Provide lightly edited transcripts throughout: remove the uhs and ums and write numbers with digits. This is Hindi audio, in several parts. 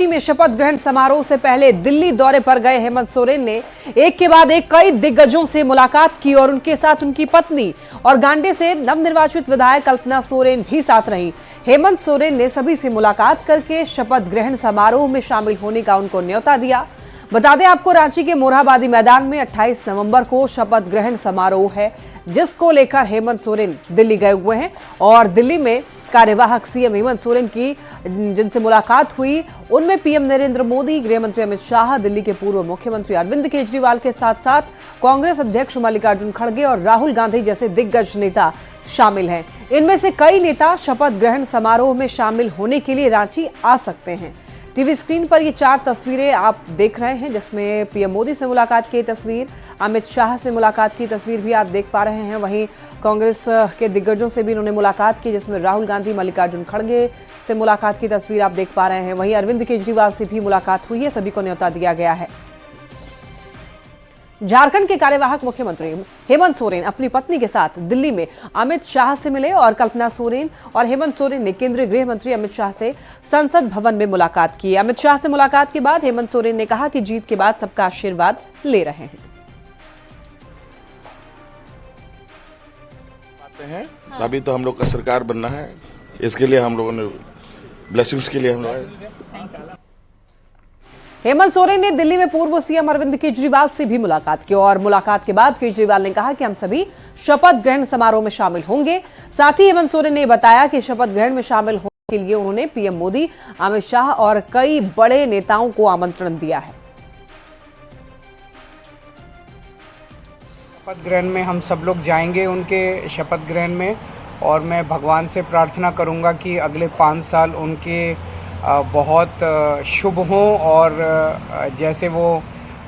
में शपथ ग्रहण समारोह से पहले दिल्ली दौरे पर गए हेमंत सोरेन ने एक के बाद एक कई दिग्गजों से मुलाकात की और उनके साथ उनकी पत्नी और गांडे से नवनिर्वाचित विधायक कल्पना सोरेन भी साथ रहीं। हेमंत सोरेन ने सभी से मुलाकात करके शपथ ग्रहण समारोह में शामिल होने का उनको न्योता दिया। बता दें आपको, रांची के मोरहाबादी मैदान में 28 नवंबर को शपथ ग्रहण समारोह है, जिसको लेकर हेमंत सोरेन दिल्ली गए हुए हैं और दिल्ली में कार्यवाहक सीएम हेमंत सोरेन की जिनसे मुलाकात हुई उनमें पीएम नरेंद्र मोदी, गृह मंत्री अमित शाह, दिल्ली के पूर्व मुख्यमंत्री अरविंद केजरीवाल के साथ साथ कांग्रेस अध्यक्ष मल्लिकार्जुन खड़गे और राहुल गांधी जैसे दिग्गज नेता शामिल हैं। इनमें से कई नेता शपथ ग्रहण समारोह में शामिल होने के लिए रांची आ सकते हैं। टीवी स्क्रीन पर ये 4 तस्वीरें आप देख रहे हैं, जिसमें पीएम मोदी से मुलाकात की तस्वीर, अमित शाह से मुलाकात की तस्वीर भी आप देख पा रहे हैं। वहीं कांग्रेस के दिग्गजों से भी इन्होंने मुलाकात की, जिसमें राहुल गांधी, मल्लिकार्जुन खड़गे से मुलाकात की तस्वीर आप देख पा रहे हैं। वहीं अरविंद केजरीवाल से भी मुलाकात हुई है, सभी को न्योता दिया गया है। झारखंड के कार्यवाहक मुख्यमंत्री हेमंत सोरेन अपनी पत्नी के साथ दिल्ली में अमित शाह से मिले और कल्पना सोरेन और हेमंत सोरेन ने केंद्रीय गृह मंत्री अमित शाह से संसद भवन में मुलाकात की। अमित शाह से मुलाकात के बाद हेमंत सोरेन ने कहा कि जीत के बाद सबका आशीर्वाद ले रहे हैं। अभी तो हम लोग का सरकार बनना है, इसके लिए हम लोगों ने ब्लेसिंग्स के लिए हम लोग। हेमंत सोरेन ने दिल्ली में पूर्व सीएम अरविंद केजरीवाल से भी मुलाकात की और मुलाकात के बाद केजरीवाल ने कहा कि हम सभी शपथ ग्रहण समारोह में शामिल होंगे। साथ ही हेमंत सोरेन ने बताया कि शपथ ग्रहण में शामिल होने के लिए उन्होंने पीएम मोदी, अमित शाह और कई बड़े नेताओं को आमंत्रण दिया है। शपथ ग्रहण में हम सब लोग जाएंगे उनके शपथ ग्रहण में, और मैं भगवान से प्रार्थना करूंगा कि अगले 5 साल उनके बहुत शुभ हों और जैसे वो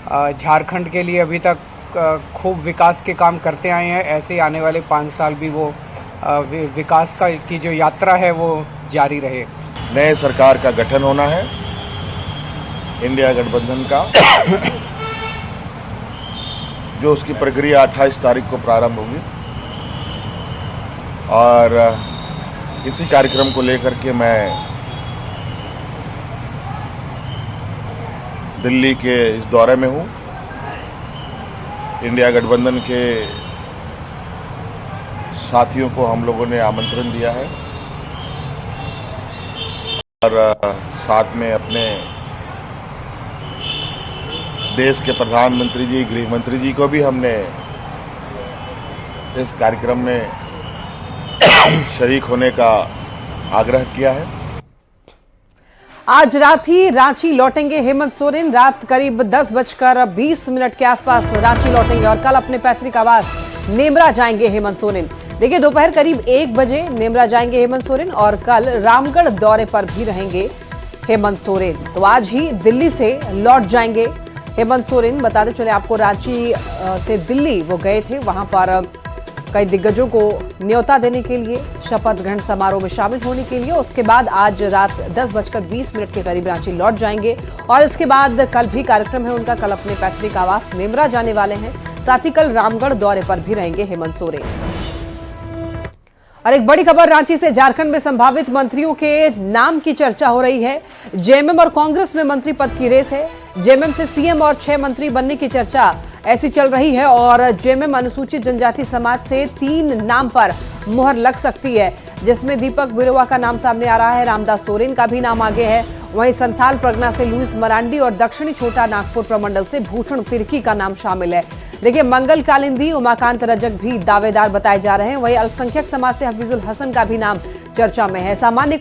झारखंड के लिए अभी तक खूब विकास के काम करते आए हैं, ऐसे आने वाले 5 साल भी वो विकास की जो यात्रा है वो जारी रहे। नए सरकार का गठन होना है, इंडिया गठबंधन का, जो उसकी प्रक्रिया 28 तारीख को प्रारंभ होगी और इसी कार्यक्रम को लेकर के मैं दिल्ली के इस दौरे में हूँ। इंडिया गठबंधन के साथियों को हम लोगों ने आमंत्रण दिया है और साथ में अपने देश के प्रधानमंत्री जी, गृह मंत्री जी को भी हमने इस कार्यक्रम में शरीक होने का आग्रह किया है। आज रात ही रांची लौटेंगे हेमंत सोरेन। रात करीब 10:20 के आसपास रांची लौटेंगे और कल अपने पैतृक आवास नेमरा जाएंगे हेमंत सोरेन। देखिए, दोपहर करीब 1 बजे नेमरा जाएंगे हेमंत सोरेन और कल रामगढ़ दौरे पर भी रहेंगे हेमंत सोरेन। तो आज ही दिल्ली से लौट जाएंगे हेमंत सोरेन। बताते चले आपको, रांची से दिल्ली वो गए थे, वहां पर कई दिग्गजों को न्योता देने के लिए, शपथ ग्रहण समारोह में शामिल होने के लिए। उसके बाद आज रात 10:20 के करीब रांची लौट जाएंगे और इसके बाद कल भी कार्यक्रम है उनका। कल अपने पैतृक आवास नेमरा जाने वाले हैं, साथ ही कल रामगढ़ दौरे पर भी रहेंगे हेमंत सोरेन। और एक बड़ी खबर रांची से, झारखंड में संभावित मंत्रियों के नाम की चर्चा हो रही है। जेएमएम और कांग्रेस में मंत्री पद की रेस है। जेएमएम से सीएम और 6 मंत्री बनने की चर्चा ऐसी चल रही है और जेएमएम अनुसूचित जनजाति समाज से 3 नाम पर मुहर लग सकती है, जिसमें दीपक बिरुवा का नाम सामने आ रहा है, रामदास सोरेन का भी नाम आगे है। वहीं संथाल परगना से लुइस मरांडी और दक्षिणी छोटा नागपुर प्रमंडल से भूषण तिर्की का नाम शामिल है। देखिए, मंगल कालिंदी, उमाकांत रजक भी दावेदार बताए जा रहे हैं। वहीं अल्पसंख्यक समाज से हफीजुल हसन का भी नाम चर्चा में है। सामान्य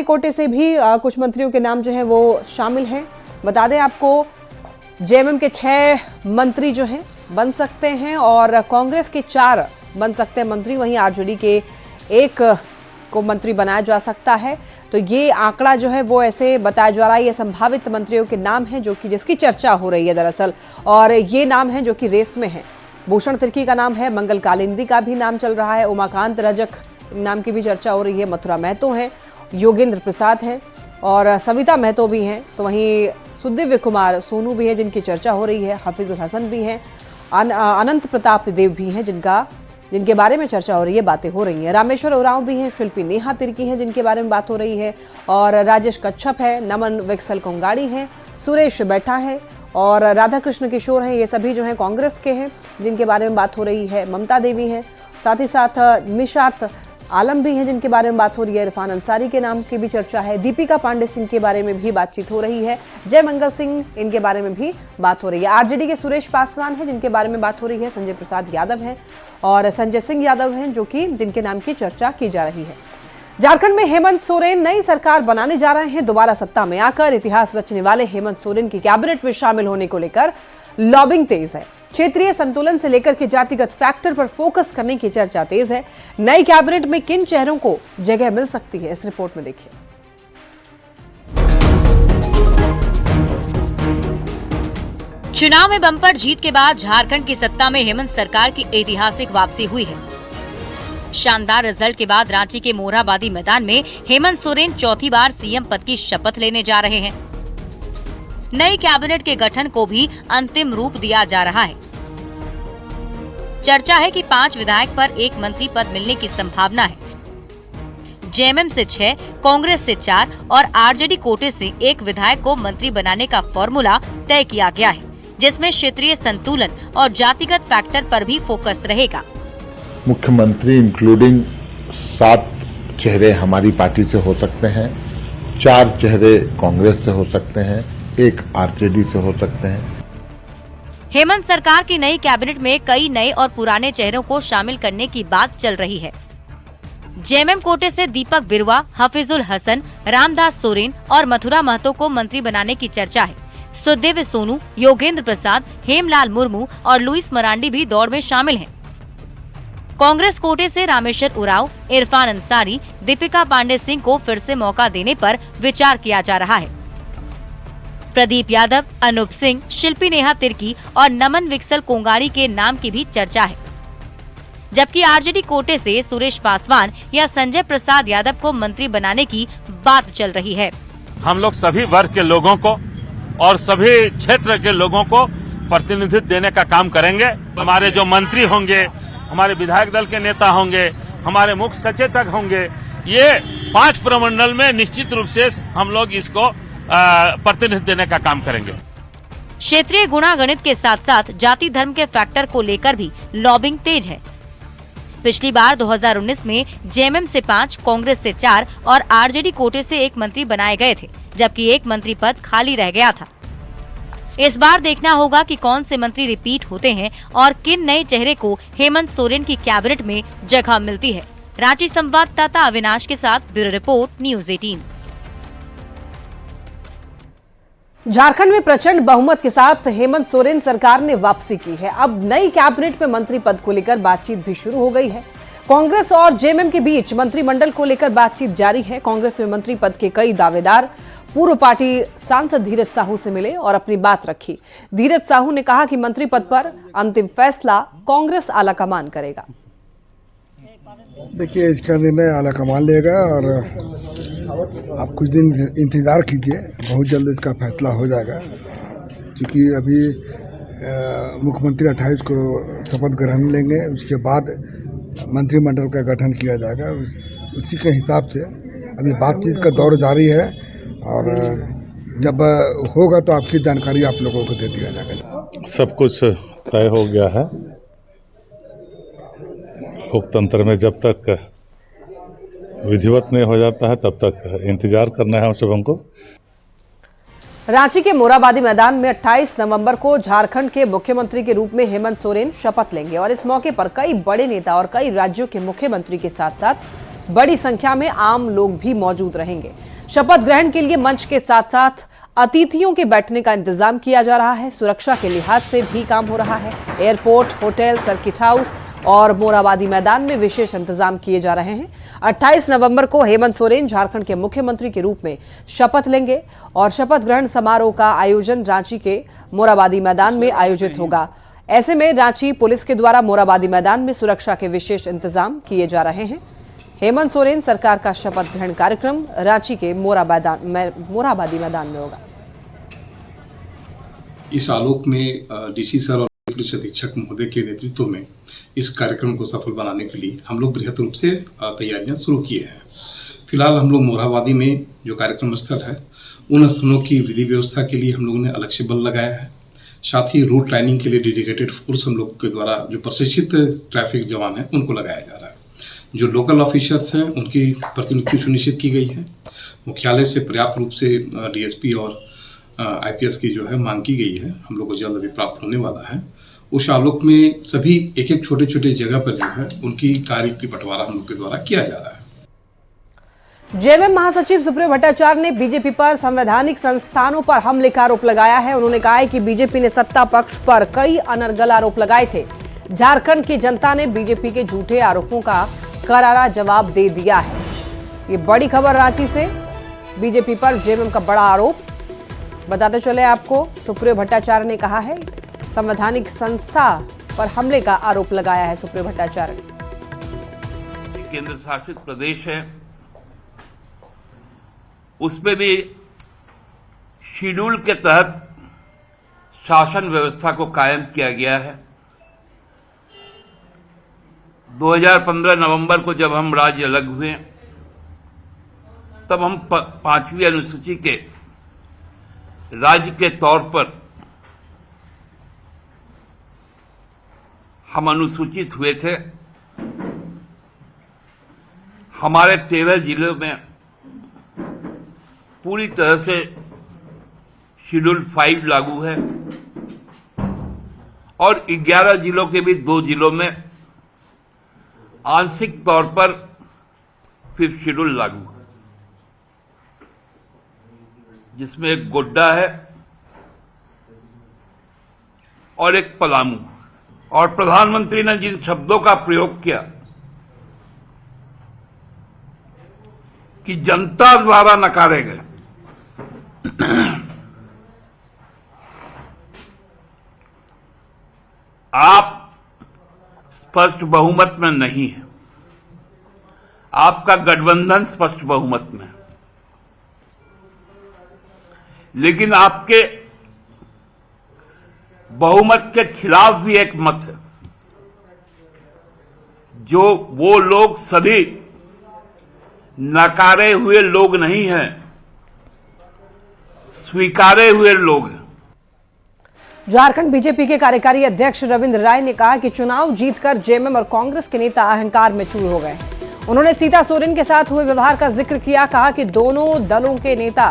कोटे से भी कुछ मंत्रियों के नाम जो है वो शामिल हैं। बता दें आपको, जेएमएम के 6 मंत्री जो हैं बन सकते हैं और कांग्रेस के 4 बन सकते हैं मंत्री। वहीं आरजेडी के 1 को मंत्री बनाया जा सकता है। तो ये आंकड़ा जो है वो ऐसे बताया जा रहा है, ये संभावित मंत्रियों के नाम हैं जो कि जिसकी चर्चा हो रही है दरअसल, और ये नाम हैं जो कि रेस में हैं। भूषण तिर्की का नाम है, मंगल कालिंदी का भी नाम चल रहा है, उमाकांत रजक नाम की भी चर्चा हो रही है, मथुरा महतो हैं, योगेंद्र प्रसाद हैं और सविता महतो भी हैं। तो वहीं सुदिव्य कुमार सोनू भी है जिनकी चर्चा हो रही है, हफीजुल हसन भी हैं, अनंत प्रताप देव भी हैं जिनका जिनके बारे में चर्चा हो रही है, बातें हो रही हैं। रामेश्वर उरांव भी हैं, शिल्पी नेहा तिर्की हैं जिनके बारे में बात हो रही है, और राजेश कच्छप है, नमन विक्सल कोंगाड़ी हैं, सुरेश बैठा है और राधा कृष्ण किशोर हैं। ये सभी जो हैं कांग्रेस के हैं जिनके बारे में बात हो रही है। ममता देवी हैं, साथ ही साथ निशात आलम भी हैं जिनके बारे में बात हो रही है। इरफान अंसारी के नाम की भी चर्चा है। दीपिका पांडे सिंह के बारे में भी बातचीत हो रही है। जय मंगल सिंह, इनके बारे में भी बात हो रही है। आरजेडी के सुरेश पासवान हैं जिनके बारे में बात हो रही है। संजय प्रसाद यादव हैं और संजय सिंह यादव हैं जिनके नाम की चर्चा की जा रही है। झारखंड में हेमंत सोरेन नई सरकार बनाने जा रहे हैं। दोबारा सत्ता में आकर इतिहास रचने वाले हेमंत सोरेन की कैबिनेट में शामिल होने को लेकर लॉबिंग तेज है। क्षेत्रीय संतुलन से लेकर के जातिगत फैक्टर पर फोकस करने की चर्चा तेज है। नई कैबिनेट में किन चेहरों को जगह मिल सकती है, इस रिपोर्ट में देखिए। चुनाव में बम्पर जीत के बाद झारखंड की सत्ता में हेमंत सरकार की ऐतिहासिक वापसी हुई है। शानदार रिजल्ट के बाद रांची के मोरहाबादी मैदान में हेमंत सोरेन चौथी बार सीएम पद की शपथ लेने जा रहे हैं। नई कैबिनेट के गठन को भी अंतिम रूप दिया जा रहा है। चर्चा है कि 5 विधायक पर 1 मंत्री पद मिलने की संभावना है। जेएमएम से 6, कांग्रेस से 4 और आरजेडी कोटे से 1 विधायक को मंत्री बनाने का फॉर्मूला तय किया गया है, जिसमें क्षेत्रीय संतुलन और जातिगत फैक्टर पर भी फोकस रहेगा। मुख्यमंत्री इंक्लूडिंग 7 चेहरे हमारी पार्टी से हो सकते हैं, 4 चेहरे कांग्रेस से हो सकते हैं, 1 आरजेडी से हो सकते हैं। हेमंत सरकार की नई कैबिनेट में कई नए और पुराने चेहरों को शामिल करने की बात चल रही है। जेएमएम कोटे से दीपक बिरुवा, हफीजुल हसन, रामदास सोरेन और मथुरा महतो को मंत्री बनाने की चर्चा है। सुदेव सोनू, योगेंद्र प्रसाद, हेमलाल मुर्मू और लुइस मरांडी भी दौड़ में शामिल हैं। कांग्रेस कोटे से रामेश्वर उरांव, इरफान अंसारी, दीपिका पांडे सिंह को फिर से मौका देने पर विचार किया जा रहा है। प्रदीप यादव, अनूप सिंह, शिल्पी नेहा तिर्की और नमन विक्सल कोंगाड़ी के नाम की भी चर्चा है। जबकि आरजेडी कोटे से सुरेश पासवान या संजय प्रसाद यादव को मंत्री बनाने की बात चल रही है। हम लोग सभी वर्ग के लोगों को और सभी क्षेत्र के लोगों को प्रतिनिधित्व देने का काम करेंगे। हमारे जो मंत्री होंगे, हमारे विधायक दल के नेता होंगे, हमारे मुख्य सचेतक होंगे, ये 5 प्रमंडल में निश्चित रूप से हम लोग इसको प्रतिनिधित्व देने का काम करेंगे। क्षेत्रीय गुणागणित के साथ साथ जाति धर्म के फैक्टर को लेकर भी लॉबिंग तेज है। पिछली बार 2019 में जेएमएम से 5, कांग्रेस से 4 और आरजेडी कोटे से 1 मंत्री बनाए गए थे, जबकि 1 मंत्री पद खाली रह गया था। इस बार देखना होगा कि कौन से मंत्री रिपीट होते हैं और किन नए चेहरे को हेमंत सोरेन की कैबिनेट में जगह मिलती है। रांची संवाददाता अविनाश के साथ ब्यूरो रिपोर्ट, न्यूज़ 18। झारखंड में प्रचंड बहुमत के साथ हेमंत सोरेन सरकार ने वापसी की है। अब नई कैबिनेट में मंत्री पद को लेकर बातचीत भी शुरू हो गई है। कांग्रेस और जेएमएम के बीच मंत्रिमंडल को लेकर बातचीत जारी है। कांग्रेस में मंत्री पद के कई दावेदार पूर्व पार्टी सांसद धीरज साहू से मिले और अपनी बात रखी। धीरज साहू ने कहा कि मंत्री पद पर अंतिम फैसला कांग्रेस आलाकमान करेगा। देखिए, इसका निर्णय आलाकमान लेगा और आप कुछ दिन इंतज़ार कीजिए, बहुत जल्द इसका फैसला हो जाएगा। क्योंकि अभी मुख्यमंत्री 28 को शपथ ग्रहण लेंगे, उसके बाद मंत्रिमंडल का गठन किया जाएगा। उसी के हिसाब से अभी बातचीत का दौर जारी है और जब होगा तो आपकी जानकारी आप लोगों को दे दिया जाएगा। सब कुछ तय हो गया है। लोकतंत्र में जब तक विधिवत नहीं हो जाता है तब तक इंतजार करना है हम सबों को। रांची के मोरहाबादी मैदान में 28 नवंबर को झारखंड के मुख्यमंत्री के रूप में हेमंत सोरेन शपथ लेंगे और इस मौके पर कई बड़े नेता और कई राज्यों के मुख्यमंत्री के साथ साथ बड़ी संख्या में आम लोग भी मौजूद रहेंगे। शपथ ग्रहण के लिए मंच के साथ साथ अतिथियों के बैठने का इंतजाम किया जा रहा है। सुरक्षा के लिहाज से भी काम हो रहा है। एयरपोर्ट, होटल, सर्किट हाउस और मोरहाबादी मैदान में विशेष इंतजाम किए जा रहे हैं। 28 नवंबर को हेमंत सोरेन झारखंड के मुख्यमंत्री के रूप में शपथ लेंगे और शपथ ग्रहण समारोह का आयोजन रांची के मोरहाबादी मैदान में आयोजित होगा। ऐसे में रांची पुलिस के द्वारा मोरहाबादी मैदान में सुरक्षा के विशेष इंतजाम किए जा रहे हैं। हेमंत सोरेन सरकार का शपथ ग्रहण कार्यक्रम रांची के मोरहाबादी मैदान में होगा। इस आलोक में डीसी सर और पुलिस अधीक्षक महोदय के नेतृत्व में इस कार्यक्रम को सफल बनाने के लिए हम लोग बृहद रूप से तैयारियां शुरू किए हैं। फिलहाल हम लोग मोरहाबादी में जो कार्यक्रम स्थल है उन स्थलों की विधि व्यवस्था के लिए हम लोगों ने अलग से बल लगाया है। साथ ही रूट लाइनिंग के लिए डेडिकेटेड फोर्स हम लोग के द्वारा जो प्रशिक्षित ट्रैफिक जवान हैं उनको लगाया जा रहा है। जो लोकल ऑफिसर्स हैं उनकी प्रतिनियुक्ति सुनिश्चित की गई है। मुख्यालय से पर्याप्त रूप से डीएसपी और आईपीएस की जो है मांग की गई है, हम लोग को जल्द अभी प्राप्त होने वाला है। उस आलोक में सभी एक एक छोटे छोटे जगह पर जो है उनकी कार्य की बंटवारा हम लोग के द्वारा किया जा रहा है। जेएमएम महासचिव सुप्रियो भट्टाचार्य ने बीजेपी पर संवैधानिक संस्थानों पर हमले का आरोप लगाया है। उन्होंने कहा है कि बीजेपी ने सत्ता पक्ष पर कई अनर्गल आरोप लगाए थे। झारखंड की जनता ने बीजेपी के झूठे आरोपों का करारा जवाब दे दिया है। ये बड़ी खबर रांची से, बीजेपी पर जेएमएम का बड़ा आरोप। बताते चले आपको, सुप्रियो भट्टाचार्य ने कहा है संवैधानिक संस्था पर हमले का आरोप लगाया है सुप्रियो भट्टाचार्य ने। केंद्र शासित प्रदेश है, उसमें भी शेड्यूल के तहत शासन व्यवस्था को कायम किया गया है। 2015 नवंबर को जब हम राज्य अलग हुए तब हम 5वीं अनुसूची के राज्य के तौर पर हम अनुसूचित हुए थे। हमारे 13 जिलों में पूरी तरह से शेड्यूल 5 लागू है और 11 जिलों के भी 2 जिलों में आंशिक तौर पर 5th शेड्यूल लागू है, जिसमें एक गोड्डा है और एक पलामू। और प्रधानमंत्री ने जिन शब्दों का प्रयोग किया कि जनता द्वारा नकारे गए, आप स्पष्ट बहुमत में नहीं है, आपका गठबंधन स्पष्ट बहुमत में है, लेकिन आपके बहुमत के खिलाफ भी एक मत है। जो वो लोग सभी नकारे हुए लोग नहीं हैं, स्वीकारे हुए लोग हैं। झारखंड बीजेपी के कार्यकारी अध्यक्ष रविंद्र राय ने कहा कि चुनाव जीतकर जेएमएम और कांग्रेस के नेता अहंकार में चूर हो गए। उन्होंने सीता सोरेन के साथ हुए व्यवहार का जिक्र किया। कहा कि दोनों दलों के नेता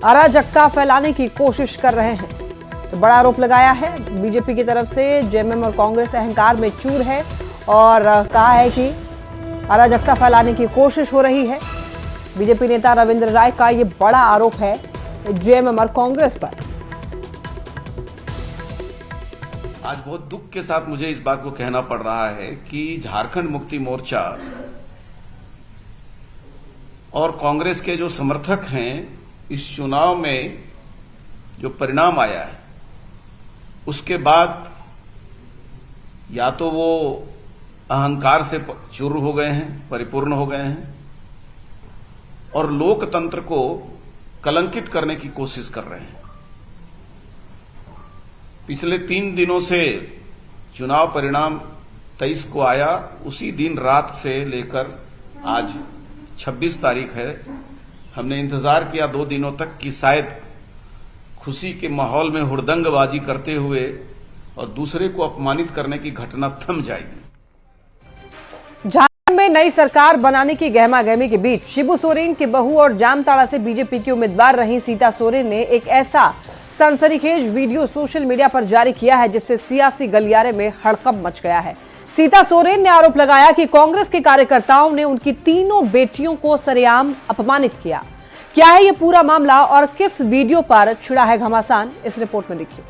अराजकता फैलाने की कोशिश कर रहे हैं। तो बड़ा आरोप लगाया है बीजेपी की तरफ से, जेएमएम और कांग्रेस अहंकार में चूर है और कहा है कि अराजकता फैलाने की कोशिश हो रही है। बीजेपी नेता रविंद्र राय का ये बड़ा आरोप है जेएमएम और कांग्रेस पर। आज बहुत दुख के साथ मुझे इस बात को कहना पड़ रहा है कि झारखंड मुक्ति मोर्चा और कांग्रेस के जो समर्थक हैं, इस चुनाव में जो परिणाम आया है उसके बाद या तो वो अहंकार से चूर हो गए हैं, परिपूर्ण हो गए हैं और लोकतंत्र को कलंकित करने की कोशिश कर रहे हैं। पिछले 3 दिनों से चुनाव परिणाम 23 को आया, उसी दिन रात से लेकर आज 26 तारीख है, हमने इंतजार किया 2 दिनों तक कि शायद खुशी के माहौल में हुड़दंगबाजी करते हुए और दूसरे को अपमानित करने की घटना थम जाएगी। झारखंड में नई सरकार बनाने की गहमागहमी के बीच शिबू सोरेन की बहू और जामताड़ा से बीजेपी की उम्मीदवार रही सीता सोरेन ने एक ऐसा सनसनीखेज वीडियो सोशल मीडिया पर जारी किया है जिससे सियासी गलियारे में हड़कंप मच गया है। सीता सोरेन ने आरोप लगाया कि कांग्रेस के कार्यकर्ताओं ने उनकी तीनों बेटियों को सरेआम अपमानित किया। क्या है ये पूरा मामला और किस वीडियो पर छिड़ा है घमासान, इस रिपोर्ट में देखिए।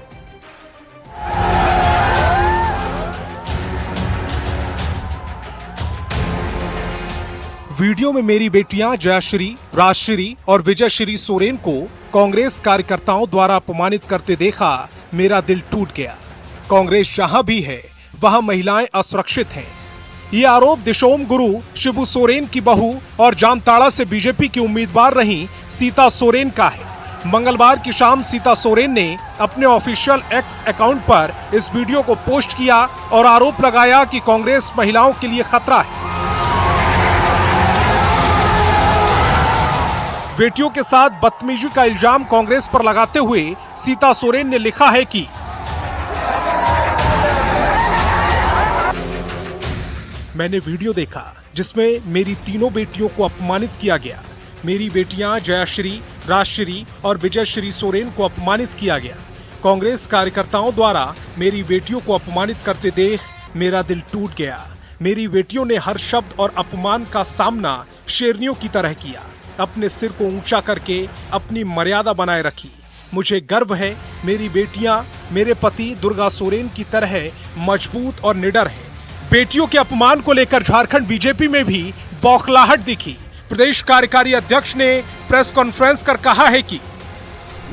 वीडियो में मेरी बेटियां जयश्री, राजश्री और विजयश्री सोरेन को कांग्रेस कार्यकर्ताओं द्वारा अपमानित करते देखा मेरा दिल टूट गया। कांग्रेस जहां भी है वहां महिलाएं असुरक्षित हैं। ये आरोप दिशोम गुरु शिबू सोरेन की बहू और जामताड़ा से बीजेपी की उम्मीदवार रही सीता सोरेन का है। मंगलवार की शाम सीता सोरेन ने अपने ऑफिशियल एक्स अकाउंट पर इस वीडियो को पोस्ट किया और आरोप लगाया कि कांग्रेस महिलाओं के लिए खतरा है। बेटियों के साथ बदतमीजी का इल्जाम कांग्रेस पर लगाते हुए सीता सोरेन ने लिखा है कि मैंने वीडियो देखा जिसमें मेरी तीनों बेटियों को अपमानित किया गया। मेरी बेटियां जयाश्री, राजश्री और विजयश्री सोरेन को अपमानित किया गया। कांग्रेस कार्यकर्ताओं द्वारा मेरी बेटियों को अपमानित करते देख मेरा दिल टूट गया। मेरी बेटियों ने हर शब्द और अपमान का सामना शेरनियों की तरह किया, अपने सिर को ऊंचा करके अपनी मर्यादा बनाए रखी। मुझे गर्व है मेरी बेटियां मेरे पति दुर्गा सोरेन की तरह मजबूत और निडर हैं। बेटियों के अपमान को लेकर झारखंड बीजेपी में भी बौखलाहट दिखी। प्रदेश कार्यकारी अध्यक्ष ने प्रेस कॉन्फ्रेंस कर कहा है कि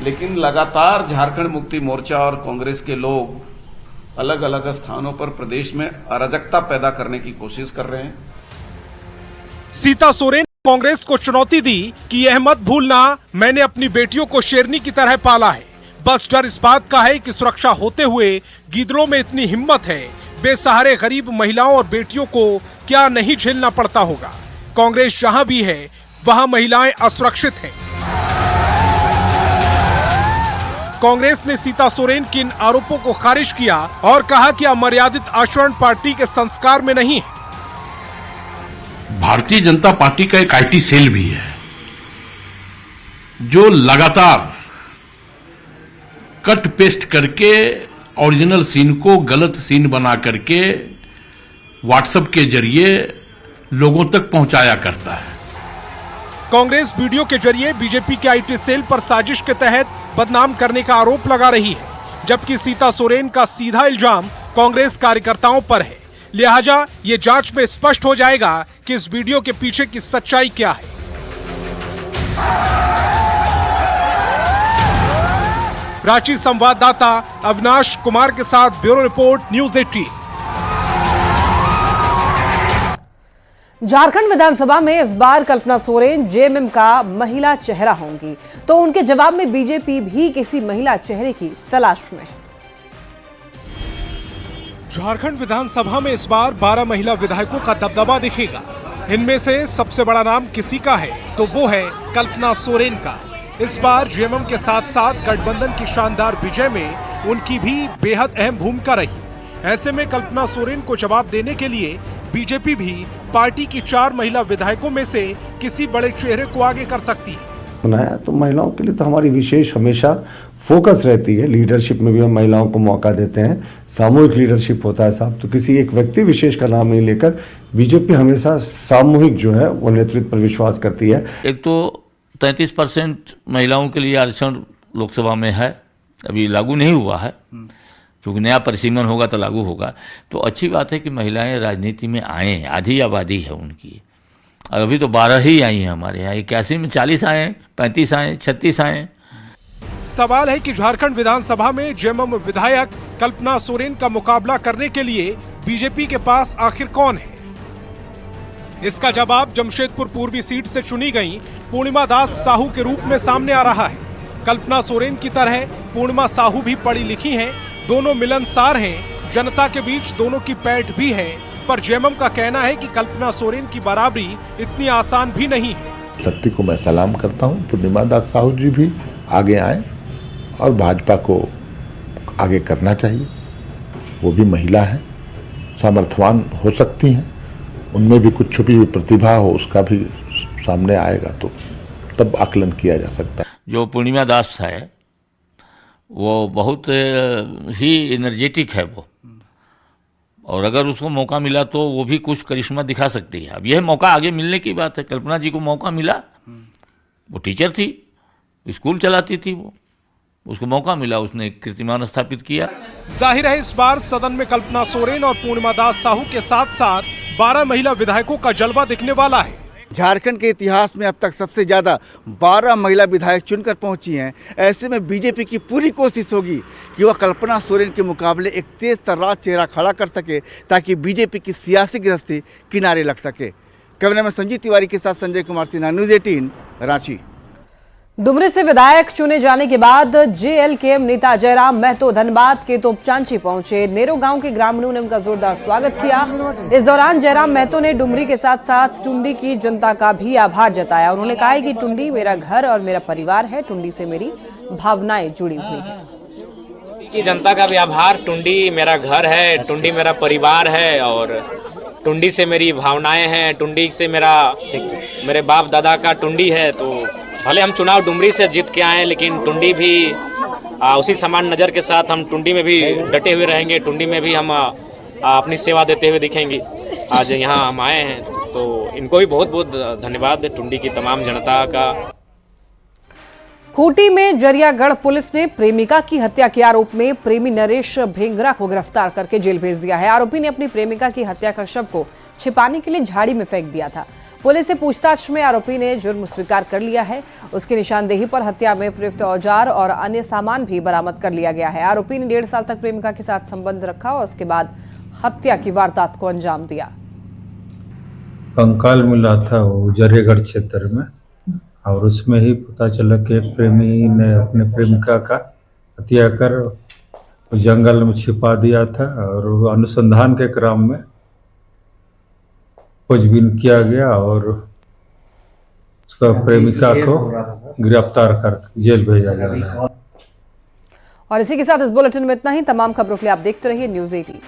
लेकिन लगातार झारखंड मुक्ति मोर्चा और कांग्रेस के लोग अलग अलग स्थानों पर प्रदेश में अराजकता पैदा करने की कोशिश कर रहे हैं। सीता सोरेन ने कांग्रेस को चुनौती दी कि यह मत भूलना मैंने अपनी बेटियों को शेरनी की तरह पाला है। बस डर इस बात का है कि सुरक्षा होते हुए गीदड़ों में इतनी हिम्मत है, बेसहारे गरीब महिलाओं और बेटियों को क्या नहीं झेलना पड़ता होगा। कांग्रेस जहां भी है वहां महिलाएं असुरक्षित हैं। कांग्रेस ने सीता सोरेन के इन आरोपों को खारिज किया और कहा कि अमर्यादित आचरण पार्टी के संस्कार में नहीं है। भारतीय जनता पार्टी का एक आईटी सेल भी है जो लगातार कट पेस्ट करके ओरिजिनल सीन को गलत सीन बना करके व्हाट्सएप के जरिए लोगों तक पहुंचाया करता है। कांग्रेस वीडियो के जरिए बीजेपी के आईटी सेल पर साजिश के तहत बदनाम करने का आरोप लगा रही है, जबकि सीता सोरेन का सीधा इल्जाम कांग्रेस कार्यकर्ताओं पर है। लिहाजा ये जांच में स्पष्ट हो जाएगा कि इस वीडियो के पीछे की सच्चाई क्या है। रांची संवाददाता अविनाश कुमार के साथ ब्यूरो रिपोर्ट न्यूज़ 18। झारखंड विधानसभा में इस बार कल्पना सोरेन जेएमएम का महिला चेहरा होंगी, तो उनके जवाब में बीजेपी भी किसी महिला चेहरे की तलाश में है। झारखंड विधानसभा में इस बार 12 महिला विधायकों का दबदबा दिखेगा। इनमें से सबसे बड़ा नाम किसी का है तो वो है कल्पना सोरेन का। इस बार जेएमएम के साथ साथ गठबंधन की शानदार विजय में उनकी भी बेहद अहम भूमिका रही। ऐसे में कल्पना सोरेन को जवाब देने के लिए बीजेपी भी पार्टी की 4 महिला विधायकों में से किसी बड़े चेहरे को आगे कर सकती है। तो महिलाओं के लिए तो हमारी विशेष हमेशा फोकस रहती है। लीडरशिप में भी हम महिलाओं को मौका देते हैं, सामूहिक लीडरशिप होता है साहब। तो किसी एक व्यक्ति विशेष का नाम नहीं लेकर बीजेपी हमेशा सामूहिक जो है वो नेतृत्व पर विश्वास करती है। एक तो 33% महिलाओं के लिए आरक्षण लोकसभा में है, अभी लागू नहीं हुआ है क्योंकि नया परिसीमन होगा तो लागू होगा। तो अच्छी बात है कि महिलाएं राजनीति में आए, आधी आबादी है उनकी। और अभी तो 12 ही आई हैं हमारे यहाँ। 81 में 40 आए, 35 आए, 36 आए। सवाल है कि झारखंड विधानसभा में जेएमएम विधायक कल्पना सोरेन का मुकाबला करने के लिए बीजेपी के पास आखिर कौन है। इसका जवाब जमशेदपुर पूर्वी सीट से चुनी गई पूर्णिमा दास साहू के रूप में सामने आ रहा है। कल्पना सोरेन की तरह पूर्णिमा साहू भी पढ़ी लिखी हैं, दोनों मिलनसार हैं, जनता के बीच दोनों की पैठ भी है। पर जेएमएम का कहना है कि कल्पना सोरेन की बराबरी इतनी आसान भी नहीं है। शक्ति को मैं सलाम करता हूं। पूर्णिमा दास साहू जी भी आगे आए और भाजपा को आगे करना चाहिए। वो भी महिला है, सामर्थ्यवान हो सकती हैं, उनमें भी कुछ छुपी हुई प्रतिभा हो उसका भी सामने आएगा तो तब आकलन किया जा सकता है। जो पूर्णिमा दास है वो बहुत ही एनर्जेटिक है वो, और अगर उसको मौका मिला तो वो भी कुछ करिश्मा दिखा सकती है। अब यह मौका आगे मिलने की बात है। कल्पना जी को मौका मिला, वो टीचर थी, स्कूल चलाती थी, वो उसको मौका मिला, उसने कीर्तिमान स्थापित किया। जाहिर है इस बार सदन में कल्पना सोरेन और पूर्णिमा दास साहू के साथ साथ 12 महिला विधायकों का जलवा दिखने वाला है। झारखंड के इतिहास में अब तक सबसे ज्यादा 12 महिला विधायक चुनकर पहुंची हैं। ऐसे में बीजेपी की पूरी कोशिश होगी कि वह कल्पना सोरेन के मुकाबले एक तेज तर्रार चेहरा खड़ा कर सके ताकि बीजेपी की सियासी गृहस्थी किनारे लग सके। कैमरामैन संजीव तिवारी के साथ संजय कुमार सिन्हा, न्यूज़ 18 रांची। डुमरी से विधायक चुने जाने के बाद जेएलकेएम नेता जयराम महतो धनबाद के तोपचांची पहुंचे। नेरो गांव के ग्रामीणों ने उनका जोरदार स्वागत किया। इस दौरान जयराम महतो ने डुमरी के साथ साथ टुंडी की जनता का भी आभार जताया। उन्होंने कहा कि टुंडी मेरा घर और मेरा परिवार है, टुंडी से मेरी भावनाएं जुड़ी हुई हैं। की जनता का भी आभार। टुंडी मेरा घर है, टुंडी मेरा परिवार है और टुंडी से मेरी भावनाएं हैं। टुंडी से मेरे बाप दादा का टुंडी है, तो भले हम चुनाव डुमरी से जीत के आए लेकिन टुंडी भी उसी समान नज़र के साथ हम टुंडी में भी डटे हुए रहेंगे। टुंडी में भी हम अपनी सेवा देते हुए दिखेंगे। आज यहाँ हम आए हैं तो इनको भी बहुत बहुत धन्यवाद टुंडी की तमाम जनता का। खूंटी में जरियागढ़ पुलिस ने प्रेमिका की हत्या के आरोप में प्रेमी नरेश भेंगरा को गिरफ्तार करके जेल भेज दिया है। आरोपी ने अपनी प्रेमिका की हत्या कर शव को छिपाने के लिए झाड़ी में फेंक दिया था। पुलिस से पूछताछ में आरोपी ने जुर्म स्वीकार कर लिया है। उसकी निशानदेही पर हत्या में प्रयुक्त औजार और अन्य सामान भी बरामद कर लिया गया है। आरोपी ने 1.5 साल तक प्रेमिका के साथ संबंध रखा और उसके बाद हत्या की वारदात को अंजाम दिया। कंकाल मिला था वो जरियागढ़ क्षेत्र में और उसमें ही पता चला कि एक प्रेमी ने अपने प्रेमिका का हत्या कर जंगल में छिपा दिया था और अनुसंधान के क्रम में खोजबीन किया गया और उसका प्रेमिका को गिरफ्तार कर जेल भेजा गया। और इसी के साथ इस बुलेटिन में इतना ही। तमाम खबरों के लिए आप देखते रहिए न्यूज़ 18।